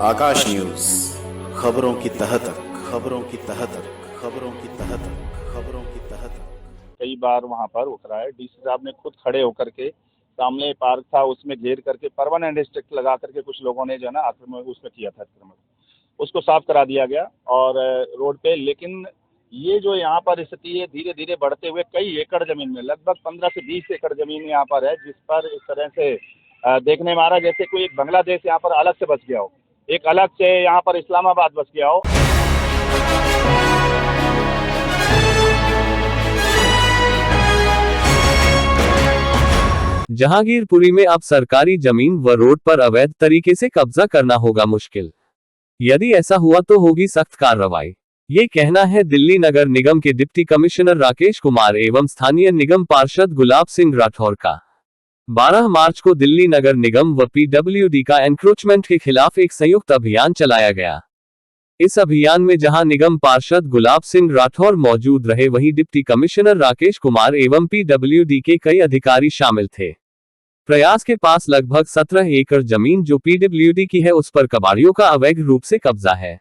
आकाश news, खबरों की तह तक, खबरों की तह तक, खबरों की तह तक, खबरों की तह तक। कई बार वहां पर उतरा है। डीसी साहब ने खुद खड़े होकर के, सामने पार्क था उसमें घेर करके परमानेंट स्ट्रिक्ट लगा करके कुछ लोगों ने जो है ना आक्रमण उसमें किया था, आक्रमण उसको साफ करा दिया गया और रोड पे। लेकिन ये जो यहाँ पर स्थिति है धीरे धीरे बढ़ते हुए कई एकड़ जमीन में, लगभग 15 से 20 एकड़ जमीन यहाँ पर है, जिस पर इस तरह से देखने में आ रहा है जैसे कोई एक बांग्लादेश यहाँ पर अलग से बच गया हो, एक अलग से यहाँ पर इस्लामाबाद बच गया हो। जहांगीरपुरी में अब सरकारी जमीन व रोड पर अवैध तरीके से कब्जा करना होगा मुश्किल। यदि ऐसा हुआ तो होगी सख्त कार्रवाई। ये कहना है दिल्ली नगर निगम के डिप्टी कमिश्नर राकेश कुमार एवं स्थानीय निगम पार्षद गुलाब सिंह राठौर का। 12 मार्च को दिल्ली नगर निगम व पीडब्ल्यूडी का एनक्रोचमेंट के खिलाफ एक संयुक्त अभियान चलाया गया। इस अभियान में जहां निगम पार्षद गुलाब सिंह राठौर मौजूद रहे, वहीं डिप्टी कमिश्नर राकेश कुमार एवं पीडब्ल्यूडी के कई अधिकारी शामिल थे। प्रयास के पास लगभग 17 एकड़ जमीन जो पीडब्ल्यूडी की है, उस पर कबाड़ियों का अवैध रूप से कब्जा है।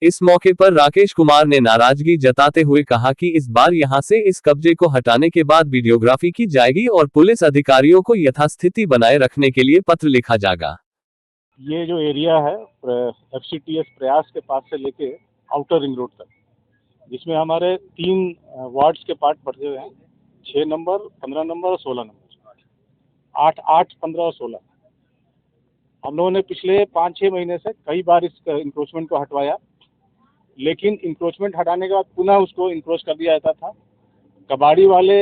इस मौके पर राकेश कुमार ने नाराजगी जताते हुए कहा कि इस बार यहां से इस कब्जे को हटाने के बाद वीडियोग्राफी की जाएगी और पुलिस अधिकारियों को यथास्थिति बनाए रखने के लिए पत्र लिखा जाएगा। ये जो एरिया है एफसीटीएस प्रयास के पास से लेके आउटर रिंग रोड तक, जिसमें हमारे 3 वार्ड्स के पार्ट पड़ते हुए हैं, 6 नंबर, 15 नंबर और 16 नंबर, 8, 15 और 16। हम लोगों ने पिछले 5-6 महीने से कई बार इस इंक्रोचमेंट को हटवाया, लेकिन इंक्रोचमेंट हटाने के बाद पुनः उसको इंक्रोच कर दिया जाता था। कबाड़ी वाले,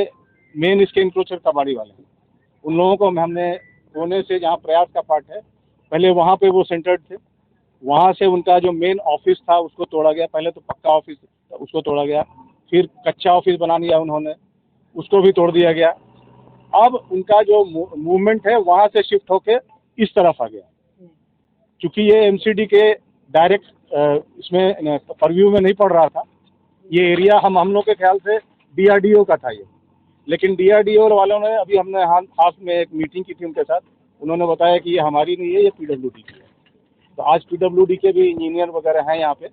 मेन इसके इंक्रोचर कबाड़ी वाले, उन लोगों को हमने कोने से, जहाँ प्रयास का पार्ट है, पहले वहाँ पे वो सेंटर्ड थे, वहाँ से उनका जो मेन ऑफिस था उसको तोड़ा गया। पहले तो पक्का ऑफिस उसको तोड़ा गया, फिर कच्चा ऑफिस बना दिया उन्होंने, उसको भी तोड़ दिया गया। अब उनका जो मूवमेंट है वहाँ से शिफ्ट होके इस तरफ आ गया। चूंकि ये एमसीडी के डायरेक्ट इसमें परव्यू में नहीं पड़ रहा था, ये एरिया हम लोग के ख्याल से डीआरडीओ का था ये, लेकिन डीआरडीओ वालों ने, अभी हमने हाथ में एक मीटिंग की थी उनके साथ, उन्होंने बताया कि ये हमारी नहीं है, ये पीडब्ल्यूडी की है। तो आज पीडब्ल्यूडी के भी इंजीनियर वगैरह हैं यहाँ पे,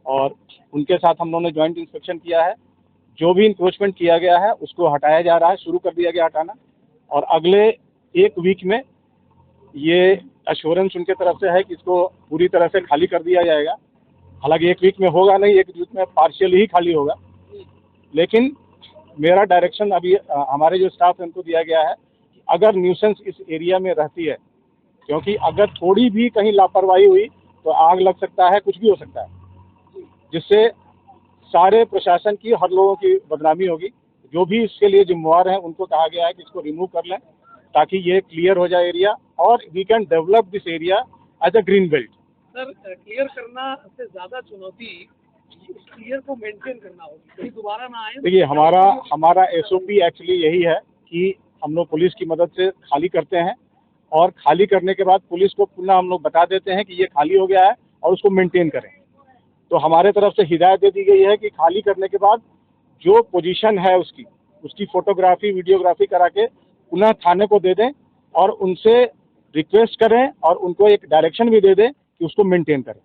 और उनके साथ हम लोगों ने ज्वाइंट इंस्पेक्शन किया है। जो भी इंक्रोचमेंट किया गया है उसको हटाया जा रहा है, शुरू कर दिया गया हटाना, और अगले 1 वीक में ये एश्योरेंस उनके तरफ से है कि इसको पूरी तरह से खाली कर दिया जाएगा। हालांकि 1 वीक में होगा नहीं, 1 वीक में पार्शियल ही खाली होगा, लेकिन मेरा डायरेक्शन अभी हमारे जो स्टाफ है उनको दिया गया है कि अगर न्यूसेंस इस एरिया में रहती है, क्योंकि अगर थोड़ी भी कहीं लापरवाही हुई तो आग लग सकता है, कुछ भी हो सकता है, जिससे सारे प्रशासन की, हर लोगों की बदनामी होगी। जो भी इसके लिए जिम्मेवार हैं उनको कहा गया है कि इसको रिमूव कर लें, ताकि ये क्लियर हो जाए एरिया, और we can develop this area as a green belt. Sir, clear करना से ज्यादा चुनौती उस क्लियर को मेंटेन करना होगी, कहीं दोबारा ना आए। देखिए, हमारा एसओपी एक्चुअली यही है कि हम लोग पुलिस की मदद से खाली करते हैं, और खाली करने के बाद पुलिस को पुनः हम लोग बता देते हैं कि ये खाली हो गया है और उसको मेंटेन करें। तो हमारे तरफ से हिदायत दे दी गई है कि खाली करने के बाद जो पोजीशन है उसकी फोटोग्राफी, वीडियोग्राफी करा के पुनः थाने को दे दें, और उनसे रिक्वेस्ट करें और उनको एक डायरेक्शन भी दे दें कि उसको मेंटेन करें।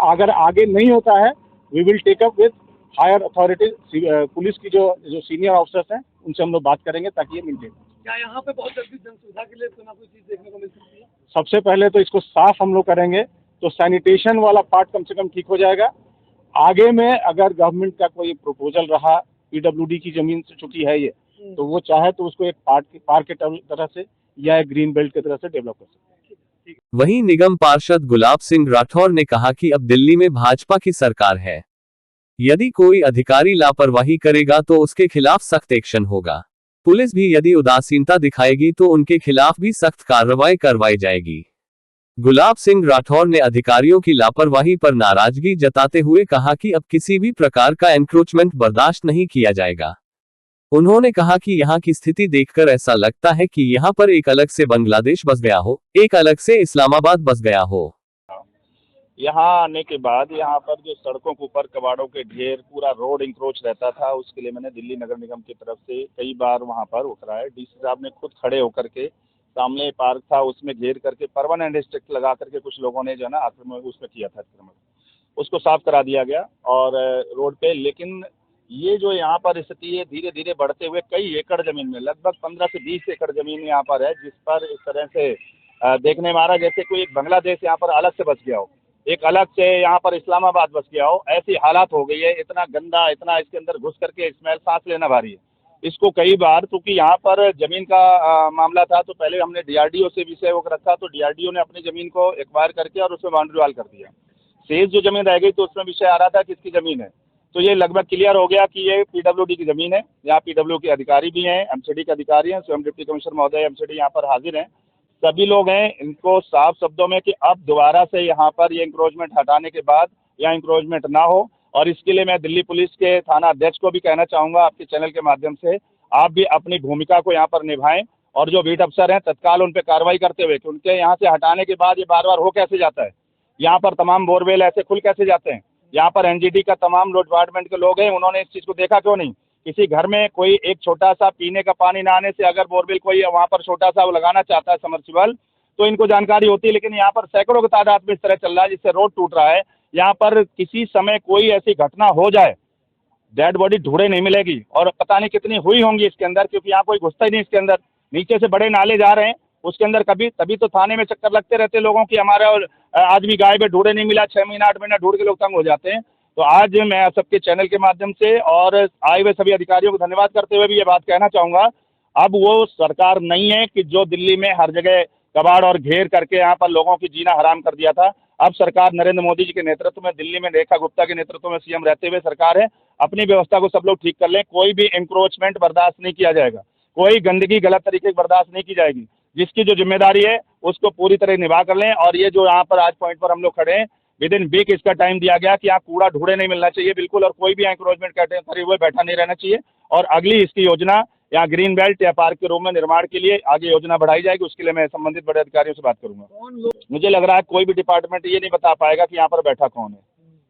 अगर आगे नहीं होता है, we will take up with higher authorities, police की जो सीनियर ऑफिसर्स हैं उनसे हम लोग बात करेंगे ताकि ये मेंटेन। क्या यहाँ पे बहुत जल्दी जन सुविधा के लिए कोई ना कोई चीज देखने को मिल सकती है? सबसे पहले तो इसको साफ हम लोग करेंगे तो सैनिटेशन वाला पार्ट कम से कम ठीक हो जाएगा। आगे में अगर गवर्नमेंट का कोई प्रपोजल रहा, पीडब्ल्यूडी की जमीन से चुकी है ये, तो वो चाहे तो उसको एक पार्क के तरह से या एक ग्रीन बेल्ट की तरह से डेवलप कर सकते हैं। वहीं निगम पार्षद गुलाब सिंह राठौर ने कहा कि अब दिल्ली में भाजपा की सरकार है, यदि कोई अधिकारी लापरवाही करेगा तो उसके खिलाफ सख्त एक्शन होगा। पुलिस भी यदि उदासीनता दिखाएगी तो उनके खिलाफ भी सख्त कार्रवाई करवाई जाएगी। गुलाब सिंह राठौर ने अधिकारियों की लापरवाही पर नाराजगी जताते हुए कहा कि अब किसी भी प्रकार का एनक्रोचमेंट बर्दाश्त नहीं किया जाएगा। उन्होंने कहा कि यहाँ की स्थिति देखकर ऐसा लगता है कि यहाँ पर एक अलग से बांग्लादेश बस गया हो, एक अलग से इस्लामाबाद बस गया हो। यहाँ आने के बाद यहाँ पर जो सड़कों के ऊपर कबाड़ों के ढेर, पूरा रोड इंक्रोच रहता था, उसके लिए मैंने दिल्ली नगर निगम की तरफ से कई बार वहाँ पर उतरा है। डीसी साहब ने खुद खड़े होकर के, सामने पार्क था, उसमें घेर करके परमानेंट स्ट्रिक्ट लगा करके कुछ लोगों ने जो है ना आक्रमण उसमें किया था आक्रमण, उसको साफ करा दिया गया और रोड पे। लेकिन ये जो यहाँ पर स्थिति है धीरे धीरे बढ़ते हुए कई एकड़ जमीन में, लगभग 15 से 20 एकड़ जमीन यहाँ पर है, जिस पर इस तरह से देखने में आ रहा है जैसे कोई एक बांग्लादेश यहाँ पर अलग से बस गया हो, एक अलग से यहाँ पर इस्लामाबाद बस गया हो, ऐसी हालात हो गई है। इतना गंदा, इतना इसके अंदर घुस करके स्मेल, सांस लेना भारी है इसको। कई बार क्योंकि यहाँ पर जमीन का मामला था तो पहले हमने डीआरडीओ से विषय वो रखा, तो डीआरडीओ ने अपनी जमीन को एक्वायर करके और उसमें बाउंड्री वाल कर दिया। शेष जो जमीन रह गई तो उसमें विषय आ रहा था किसकी जमीन है, तो ये लगभग क्लियर हो गया कि ये पीडब्ल्यूडी की जमीन है। यहाँ पीडब्ल्यू के अधिकारी भी हैं, एमसीडी के अधिकारी हैं, स्वयं डिप्टी कमिश्नर महोदय एमसीडी यहाँ पर हाजिर हैं, सभी लोग हैं। इनको साफ शब्दों में कि अब दोबारा से यहाँ पर ये इंक्रोचमेंट हटाने के बाद यहाँ इंक्रोचमेंट ना हो, और इसके लिए मैं दिल्ली पुलिस के थाना अध्यक्ष को भी कहना चाहूँगा आपके चैनल के माध्यम से, आप भी अपनी भूमिका को यहाँ पर निभाएं और जो बीट अफसर हैं तत्काल उन पर कार्रवाई करते हुए कि उनके यहाँ से हटाने के बाद ये बार बार हो कैसे जाता है, यहाँ पर तमाम बोरवेल ऐसे खुल कैसे जाते हैं। यहाँ पर एनजीटी का तमाम डिपार्टमेंट के लोग हैं, उन्होंने इस चीज़ को देखा क्यों नहीं। किसी घर में कोई एक छोटा सा पीने का पानी ना आने से अगर बोरवेल कोई वहाँ पर छोटा सा वो लगाना चाहता है समर्सिबल, तो इनको जानकारी होती है। लेकिन यहाँ पर सैकड़ों की तादाद में इस तरह चल रहा है जिससे रोड टूट रहा है। यहाँ पर किसी समय कोई ऐसी घटना हो जाए, डेड बॉडी ढूंढे नहीं मिलेगी, और पता नहीं कितनी हुई होंगी इसके अंदर, क्योंकि यहाँ कोई घुसता ही नहीं इसके अंदर। नीचे से बड़े नाले जा रहे हैं उसके अंदर, कभी तभी तो थाने में चक्कर लगते रहते लोगों की, हमारा आदमी गायब है, ढूंढे नहीं मिला, 6 महीना 8 महीना ढूंढ के लोग तंग हो जाते हैं। तो आज मैं सबके चैनल के माध्यम से और आए हुए सभी अधिकारियों को धन्यवाद करते हुए भी ये बात कहना चाहूँगा, अब वो सरकार नहीं है कि जो दिल्ली में हर जगह कबाड़ और घेर करके यहाँ पर लोगों की जीना हराम कर दिया था। अब सरकार नरेंद्र मोदी जी के नेतृत्व में, दिल्ली में रेखा गुप्ता के नेतृत्व में सीएम रहते हुए सरकार है, अपनी व्यवस्था को सब लोग ठीक कर लें। कोई भी इंक्रोचमेंट बर्दाश्त नहीं किया जाएगा, कोई गंदगी गलत तरीके से बर्दाश्त नहीं की जाएगी। जिसकी जो जिम्मेदारी है उसको पूरी तरह निभा कर लें। और ये जो यहाँ पर आज पॉइंट पर हम लोग खड़े हैं, विद इन वीक इसका टाइम दिया गया कि यहाँ कूड़ा ढूंढे नहीं मिलना चाहिए बिल्कुल, और कोई भी इंक्रोचमेंट करे हुए बैठा नहीं रहना चाहिए। और अगली इसकी योजना यहाँ ग्रीन बेल्ट या पार्क के रूप में निर्माण के लिए आगे योजना बढ़ाई जाएगी, उसके लिए मैं संबंधित बड़े अधिकारियों से बात करूंगा। मुझे लग रहा है कोई भी डिपार्टमेंट ये नहीं बता पाएगा कि यहाँ पर बैठा कौन है,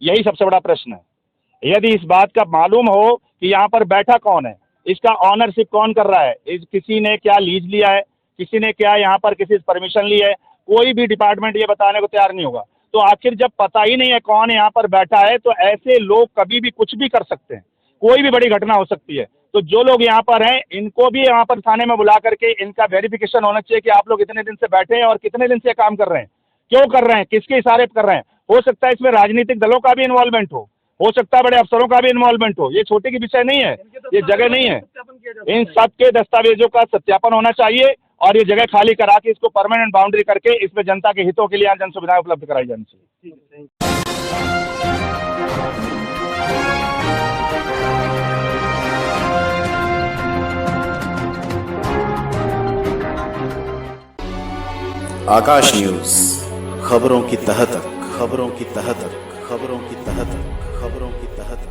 यही सबसे बड़ा प्रश्न है। यदि इस बात का मालूम हो कि यहाँ पर बैठा कौन है, इसका ऑनरशिप कौन कर रहा है, किसी ने क्या लीज लिया है, किसी ने क्या यहाँ पर किसी से परमिशन ली है, कोई भी डिपार्टमेंट ये बताने को तैयार नहीं होगा। तो आखिर जब पता ही नहीं है कौन यहाँ पर बैठा है, तो ऐसे लोग कभी भी कुछ भी कर सकते हैं, कोई भी बड़ी घटना हो सकती है। तो जो लोग यहाँ पर हैं इनको भी यहाँ पर थाने में बुला करके इनका वेरिफिकेशन होना चाहिए कि आप लोग इतने दिन से बैठे हैं और कितने दिन से काम कर रहे हैं, क्यों कर रहे हैं, किसके इशारे पर कर रहे हैं। हो सकता है इसमें राजनीतिक दलों का भी इन्वॉल्वमेंट हो सकता है बड़े अफसरों का भी इन्वॉल्वमेंट हो। ये छोटे की विषय नहीं है, ये जगह नहीं है। इन सब के दस्तावेजों का सत्यापन होना चाहिए और ये जगह खाली करा के इसको परमानेंट बाउंड्री करके इसमें जनता के हितों के लिए जन सुविधाएं उपलब्ध कराई जानी चाहिए। आकाश न्यूज, खबरों की तह तक, खबरों की तह तक, खबरों की तह तक, खबरों की तह तक।